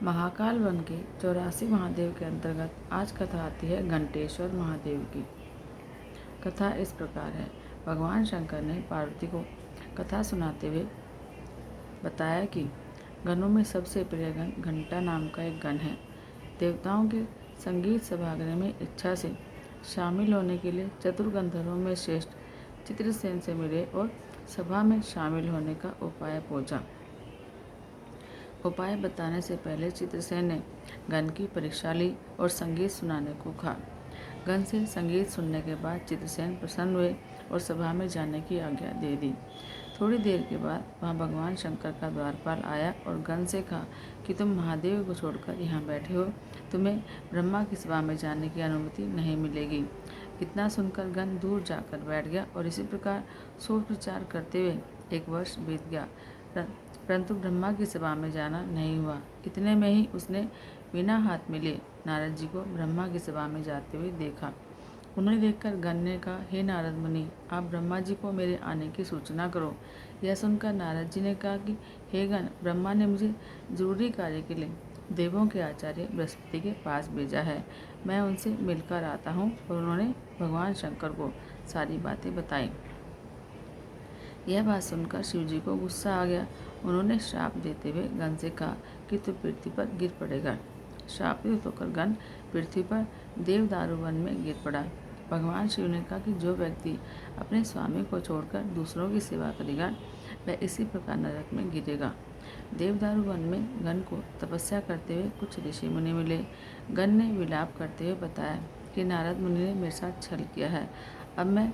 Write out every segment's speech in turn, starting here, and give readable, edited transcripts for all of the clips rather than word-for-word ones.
Mahakal one के 84 महादेव के अंतर्गत आज कथा आती है घंटेश्वर महादेव की। कथा इस प्रकार है। भगवान शंकर ने पार्वती को कथा सुनाते हुए बताया कि गणों में सबसे प्रिय गण घंटा नाम का एक गण है। देवताओं के संगीत सभागृह में इच्छा से शामिल होने के लिए चतुर गंधर्वों में श्रेष्ठ चित्रसेन से मिले और सभा में शामिल होने का उपाय पूछा। उपाय बताने से पहले चित्रसेन ने गण की परीक्षा ली और संगीत सुनाने को कहा। गण से संगीत सुनने के बाद चित्रसेन प्रसन्न हुए और सभा में जाने की आज्ञा दे दी। थोड़ी देर के बाद वहाँ भगवान शंकर का द्वारपाल आया और गण से कहा कि तुम महादेव को छोड़कर यहाँ बैठे हो, तुम्हें ब्रह्मा की सभा में जाने की अनुमति नहीं मिलेगी। इतना सुनकर गण दूर जाकर बैठ गया और इसी प्रकार सोच विचार करते हुए 1 वर्ष बीत गया, परंतु ब्रह्मा की सभा में जाना नहीं हुआ। इतने में ही उसने बिना हाथ मिले नारद जी को ब्रह्मा की सभा में जाते हुए देखा। उन्हें देखकर गण ने कहा, हे नारद मुनि, आप ब्रह्मा जी को मेरे आने की सूचना करो। यह सुनकर नारद जी ने कहा कि हे गण, ब्रह्मा ने मुझे जरूरी कार्य के लिए देवों के आचार्य बृहस्पति के पास भेजा है। मैं उनसे मिलकर आता हूँ। और उन्होंने भगवान शंकर को सारी बातें बताई। यह बात सुनकर शिव जी को गुस्सा आ गया। उन्होंने श्राप देते हुए गण से कहा कि तू पृथ्वी पर गिर पड़ेगा। श्रापित होकर गण पृथ्वी पर देवदारू वन में गिर पड़ा। भगवान शिव ने कहा कि जो व्यक्ति अपने स्वामी को छोड़कर दूसरों की सेवा करेगा वह इसी प्रकार नरक में गिरेगा। देवदारू वन में गण को तपस्या करते हुए कुछ ऋषि मुनि मिले। गण ने विलाप करते हुए बताया कि नारद मुनि ने मेरे साथ छल किया है, अब मैं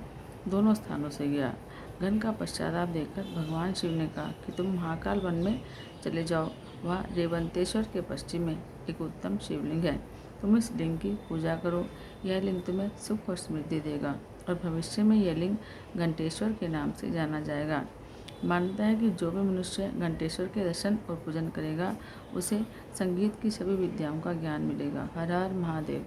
दोनों स्थानों से गया। गण का पश्चाताप देखकर भगवान शिव ने कहा कि तुम महाकाल वन में चले जाओ। वहाँ रेवंतेश्वर के पश्चिम में एक उत्तम शिवलिंग है। तुम इस लिंग की पूजा करो। यह लिंग तुम्हें सुख और समृद्धि देगा और भविष्य में यह लिंग घंटेश्वर के नाम से जाना जाएगा। मानता है कि जो भी मनुष्य घंटेश्वर के दर्शन और पूजन करेगा उसे संगीत की सभी विद्याओं का ज्ञान मिलेगा। हर हर महादेव।